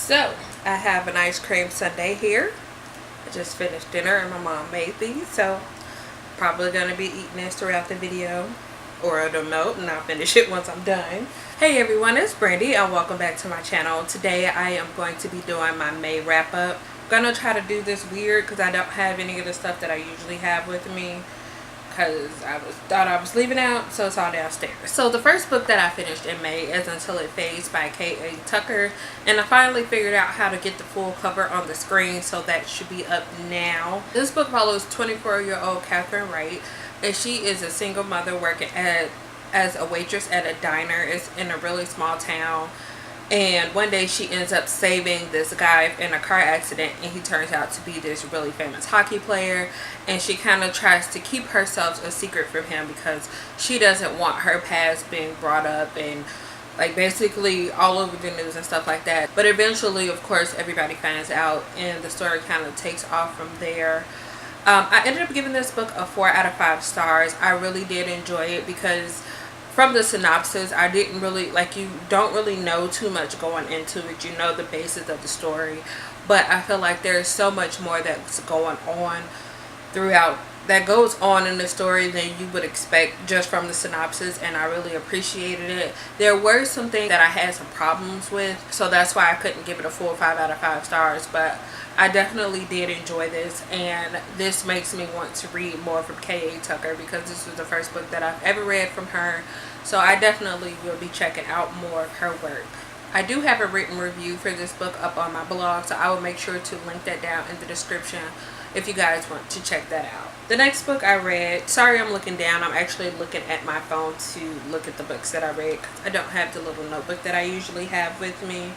So, I have an ice cream sundae here. I just finished dinner and my mom made these, so probably going to be eating this throughout the video. Or I don't know, and I'll finish it once I'm done. Hey everyone, it's Brandy and welcome back to my channel. Today I am going to be doing my May wrap up. I'm going to try to do this weird because I don't have any of the stuff that I usually have with me. Because I thought I was leaving out, so it's all downstairs. So the first book that I finished in May is Until It Fades by K.A. Tucker, and I finally figured out how to get the full cover on the screen, so that should be up now. This book follows 24-year-old Catherine Wright, and she is a single mother working as a waitress at a diner. It's in a really small town. And one day she ends up saving this guy in a car accident, and he turns out to be this really famous hockey player, and she kind of tries to keep herself a secret from him because she doesn't want her past being brought up and like basically all over the news and stuff like that. But eventually, of course, everybody finds out and the story kind of takes off from there. I ended up giving this book a 4 out of 5 stars. I really did enjoy it because from the synopsis, I didn't really, like, you don't really know too much going into it. You know the basis of the story, but I feel like there's so much more that's going on throughout, that goes on in the story than you would expect just from the synopsis, and I really appreciated it. There were some things that I had some problems with, so that's why I couldn't give it a full 5 out of 5 stars, but I definitely did enjoy this, and this makes me want to read more from K.A. Tucker because this was the first book that I've ever read from her, so I definitely will be checking out more of her work. I do have a written review for this book up on my blog, so I will make sure to link that down in the description if you guys want to check that out. The next book I read, sorry I'm looking down, I'm actually looking at my phone to look at the books that I read because I don't have the little notebook that I usually have with me.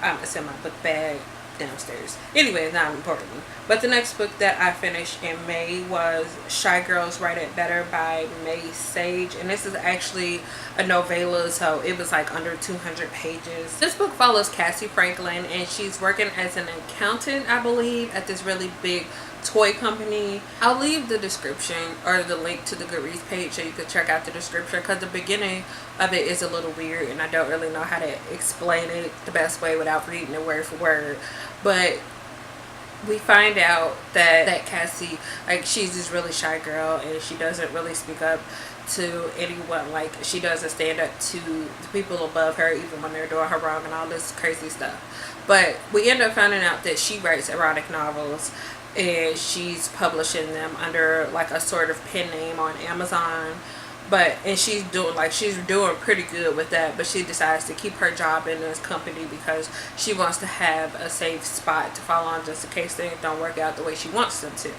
It's in my book bag downstairs. Anyway, it's not important. But the next book that I finished in May was Shy Girls Write It Better by May Sage, and this is actually a novella, so it was like under 200 pages. This book follows Cassie Franklin, and she's working as an accountant, I believe, at this really big toy company. I'll leave the description or the link to the Goodreads page so you can check out the description because the beginning of it is a little weird and I don't really know how to explain it the best way without reading it word for word. But we find out that Cassie, like, she's this really shy girl and she doesn't really speak up to anyone. Like, she doesn't stand up to the people above her even when they're doing her wrong and all this crazy stuff. But we end up finding out that she writes erotic novels and she's publishing them under like a sort of pen name on Amazon. And she's doing pretty good with that, but she decides to keep her job in this company because she wants to have a safe spot to fall on just in case things don't work out the way she wants them to.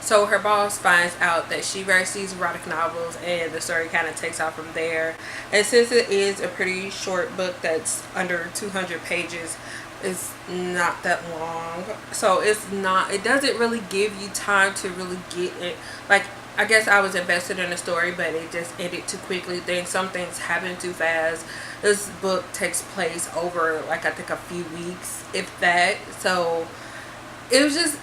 So her boss finds out that she writes these erotic novels, and the story kind of takes off from there. And since it is a pretty short book that's under 200 pages, it's not that long, so it doesn't really give you time to really get it. Like, I guess I was invested in the story, but it just ended too quickly. Some things happen too fast. This book takes place over, like, I think a few weeks, if that. So it was just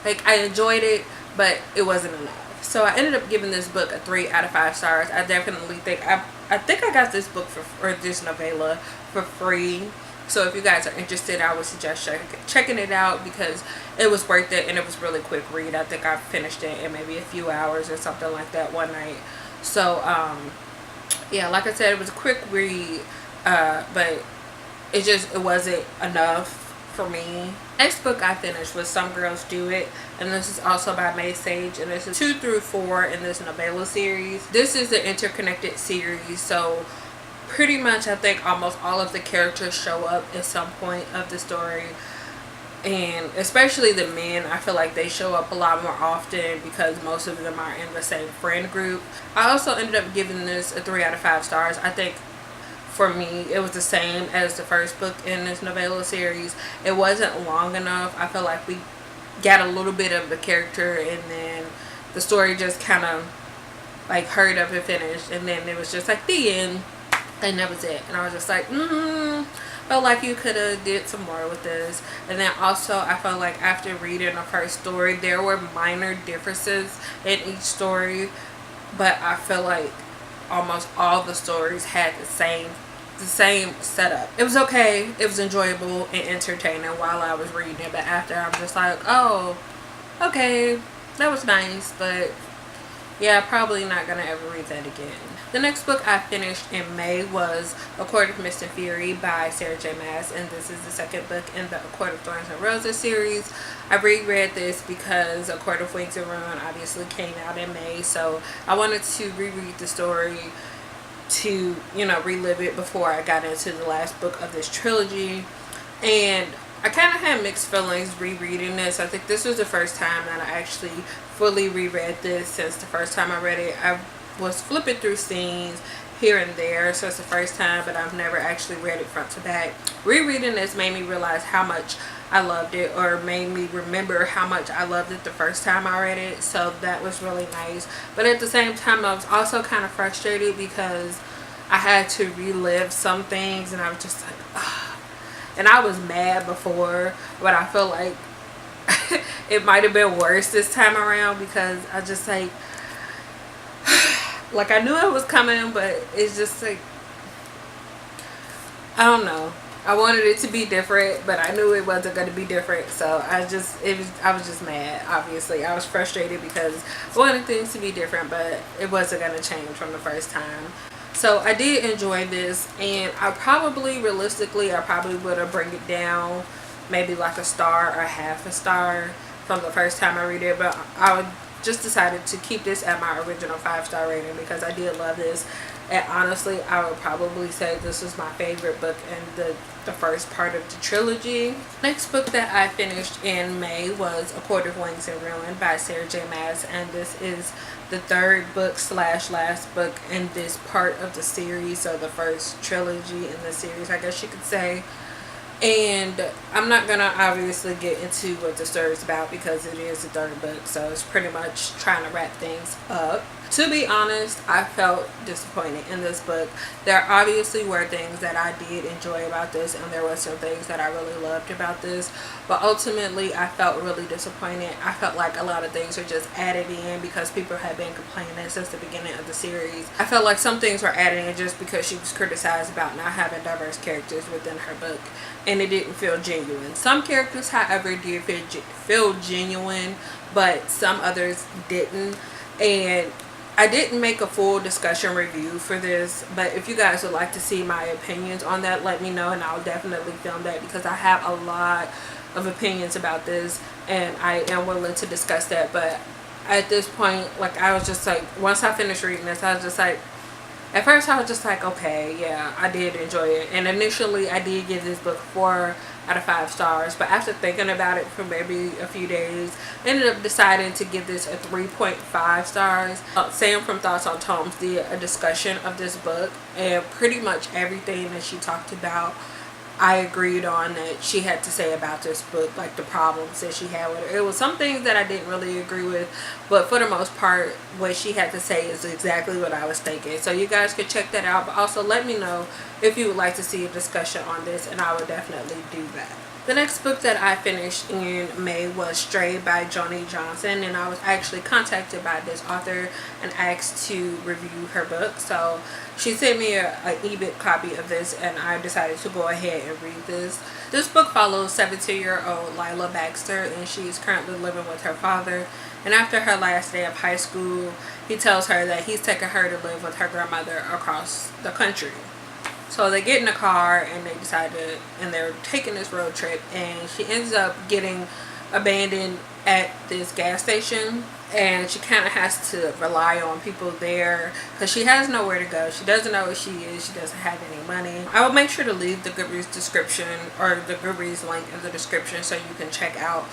like, I enjoyed it, but it wasn't enough. So I ended up giving this book a 3 out of 5 stars. I definitely think I think I got this book or this novella for free. So if you guys are interested, I would suggest checking it out because it was worth it and it was really quick read. I think I finished it in maybe a few hours or something like that one night. So yeah, like I said, it was a quick read, but it wasn't enough for me. Next book I finished was Some Girls Do It, and this is also by May Sage, and this is 2 through 4 in this novella series. This is an interconnected series, so pretty much I think almost all of the characters show up at some point of the story, and especially the men, I feel like they show up a lot more often because most of them are in the same friend group. I also ended up giving this a 3 out of 5 stars. I think for me it was the same as the first book in this novella series. It wasn't long enough. I feel like we got a little bit of the character and then the story just kind of like hurried up and finished, and then it was just like the end. And that was it. And I was just like, felt like you could have did some more with this. And then also, I felt like after reading the first story, there were minor differences in each story. But I feel like almost all the stories had the same the same setup. It was okay. It was enjoyable and entertaining while I was reading it, but after I'm just like, oh, okay, that was nice, but yeah, probably not gonna ever read that again. The next book I finished in May was A Court of Mist and Fury by Sarah J. Maas, and this is the second book in the A Court of Thorns and Roses series. I reread this because A Court of Wings and Ruin obviously came out in May, so I wanted to reread the story to, you know, relive it before I got into the last book of this trilogy. And I kind of had mixed feelings rereading this. I think this was the first time that I actually fully reread this since the first time I read it. I was flipping through scenes here and there, so it's the first time, but I've never actually read it front to back. Rereading this made me realize how much I loved it, or made me remember how much I loved it the first time I read it, so that was really nice. But at the same time, I was also kind of frustrated because I had to relive some things, and I was just like, ugh. And I was mad before, but I feel like it might have been worse this time around because I just like I knew it was coming, but it's just like, I don't know. I wanted it to be different, but I knew it wasn't going to be different. So I was just mad. Obviously, I was frustrated because I wanted things to be different, but it wasn't going to change from the first time. So I did enjoy this, and I probably would have bring it down maybe like a star or half a star from the first time I read it, but I just decided to keep this at my original 5-star rating because I did love this. And honestly, I would probably say this was my favorite book in the first part of the trilogy. Next book that I finished in May was A Court of Wings and Ruin by Sarah J. Maas, and this is the third book / last book in this part of the series, so the first trilogy in the series, I guess you could say. And I'm not gonna obviously get into what the story is about because it is the third book, so it's pretty much trying to wrap things up. To be honest, I felt disappointed in this book. There obviously were things that I did enjoy about this, and there were some things that I really loved about this, but ultimately I felt really disappointed. I felt like a lot of things are just added in because people have been complaining since the beginning of the series. I felt like some things were added in just because she was criticized about not having diverse characters within her book, and it didn't feel genuine. Some characters, however, did feel genuine, but some others didn't. And I didn't make a full discussion review for this, but if you guys would like to see my opinions on that, let me know, and I'll definitely film that because I have a lot of opinions about this and I am willing to discuss that. But at this point, like, I was just like, once I finished reading this, I was just like, at first I was just like, okay, yeah, I did enjoy it. And initially I did give this book 4 out of 5 stars, but after thinking about it for maybe a few days, I ended up deciding to give this a 3.5 stars. Sam from Thoughts on Tomes did a discussion of this book, and pretty much everything that she talked about I agreed on that she had to say about this book, like the problems that she had with it. It was some things that I didn't really agree with, but for the most part, what she had to say is exactly what I was thinking. So you guys could check that out, but also let me know if you would like to see a discussion on this, and I would definitely do that. The next book that I finished in May was Stray by Joni Johnson, and I was actually contacted by this author and asked to review her book. So she sent me an ebook copy of this, and I decided to go ahead and read this. This book follows 17-year-old Lila Baxter, and she is currently living with her father. And after her last day of high school, he tells her that he's taking her to live with her grandmother across the country. So they get in the car and they decide to, and they're taking this road trip, and she ends up getting abandoned at this gas station, and she kind of has to rely on people there because she has nowhere to go. She doesn't know where she is. She doesn't have any money. I will make sure to leave the Goodreads description, or the Goodreads link in the description, so you can check out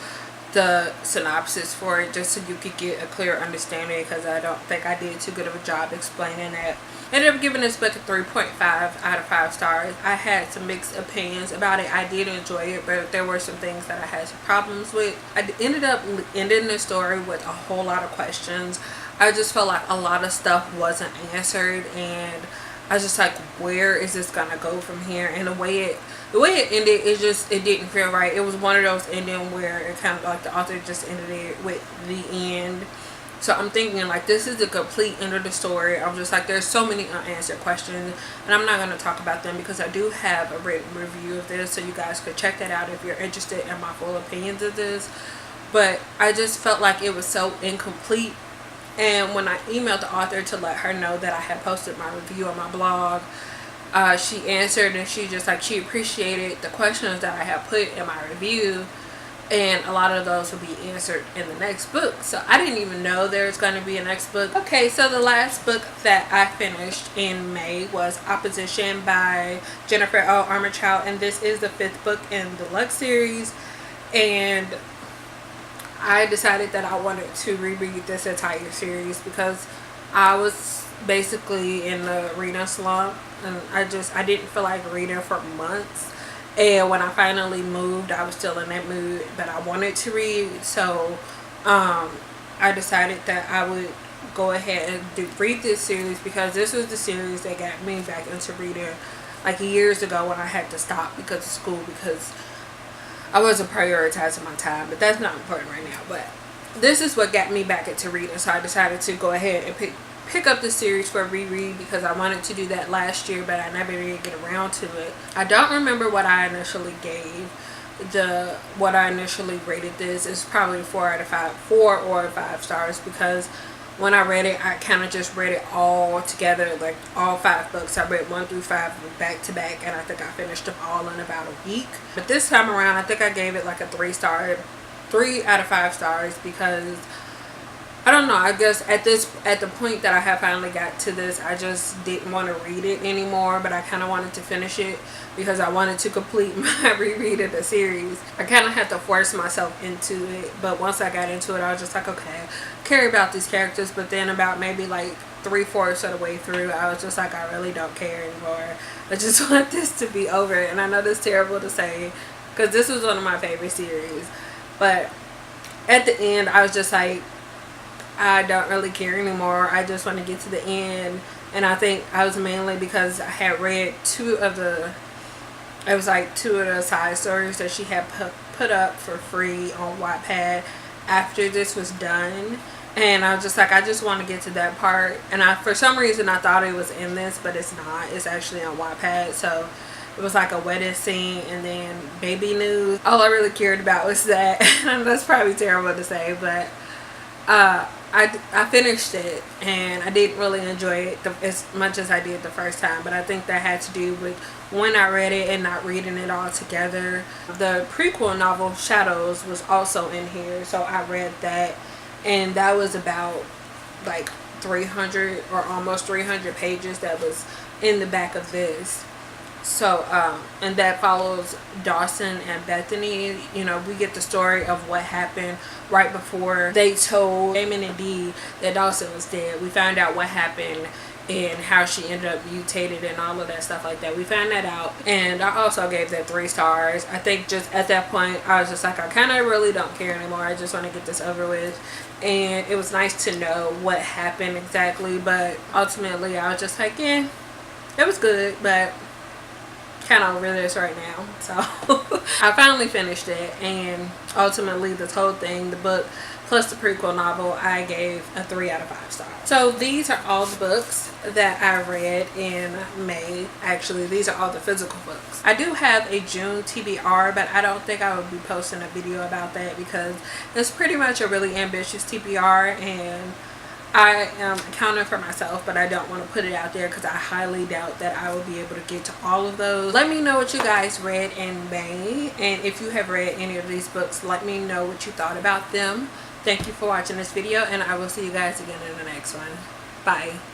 the synopsis for it, just so you could get a clear understanding, because I don't think I did too good of a job explaining it. I ended up giving this book a 3.5 out of 5 stars. I had some mixed opinions about it. I did enjoy it, but there were some things that I had some problems with. I ended up ending the story with a whole lot of questions. I just felt like a lot of stuff wasn't answered, and I was just like, where is this gonna go from here? And the way it ended, it didn't feel right. It was one of those endings where it kind of like the author just ended it with the end, So I'm thinking like this is the complete end of the story. I'm just like, there's so many unanswered questions, and I'm not going to talk about them because I do have a written review of this, so you guys could check that out if you're interested in my full opinions of this. But I just felt like it was so incomplete. And when I emailed the author to let her know that I had posted my review on my blog, she answered, and she just like, she appreciated the questions that I had put in my review, and a lot of those will be answered in the next book. So I didn't even know there's going to be a next book. Okay, so the last book that I finished in May was Opposition by Jennifer L. Armentrout, and this is the 5th book in the Deluxe series. And I decided that I wanted to reread this entire series because I was basically in the reading slump, and I didn't feel like reading for months. And when I finally moved, I was still in that mood, but I wanted to read. So I decided that I would go ahead and read this series, because this was the series that got me back into reading like years ago when I had to stop because of school, because I wasn't prioritizing my time. But that's not important right now. But this is what got me back into reading, so I decided to go ahead and pick up the series for a reread, because I wanted to do that last year, but I never did get around to it. I don't remember what I initially gave what I initially rated this. It's probably 4 or 5 stars, because when I read it, I kind of just read it all together, like all 5 books. I read 1 through 5 back to back, and I think I finished them all in about a week. But this time around, I think I gave it like a 3 out of 5 stars, because I don't know, I guess at the point that I have finally got to this, I just didn't want to read it anymore, but I kind of wanted to finish it because I wanted to complete my reread of the series. I kind of had to force myself into it, but once I got into it, I was just like, okay, I care about these characters. But then about maybe like 3/4 of the way through, I was just like, I really don't care anymore. I just want this to be over. And I know this is terrible to say, because this was one of my favorite series, but at the end, I was just like, I don't really care anymore. I just want to get to the end. And I think I was mainly because I had read 2 of the side stories that she had put up for free on Wattpad after this was done. And I was just like, I just want to get to that part. And for some reason, I thought it was in this, but it's not. It's actually on Wattpad. So it was like a wedding scene and then baby news. All I really cared about was that. And that's probably terrible to say, but I finished it, and I didn't really enjoy it as much as I did the first time. But I think that had to do with when I read it and not reading it all together. The prequel novel Shadows was also in here, so I read that, and that was about like 300 or almost 300 pages that was in the back of this. So and that follows Dawson and Bethany. You know, we get the story of what happened right before they told Damon and Dee that Dawson was dead. We found out what happened and how she ended up mutated and all of that stuff like that. We found that out, and I also gave that 3 stars. I think just at that point, I was just like, I kind of really don't care anymore. I just want to get this over with. And it was nice to know what happened exactly, but ultimately I was just like, yeah, it was good, but kind of over this right now. So I finally finished it, and ultimately this whole thing, the book plus the prequel novel, I gave a 3 out of 5 stars. So these are all the books that I read in May. Actually, these are all the physical books. I do have a June TBR, but I don't think I would be posting a video about that because it's pretty much a really ambitious TBR, and I am accounting for myself, but I don't want to put it out there because I highly doubt that I will be able to get to all of those. Let me know what you guys read in May, and if you have read any of these books, let me know what you thought about them. Thank you for watching this video, and I will see you guys again in the next one. Bye.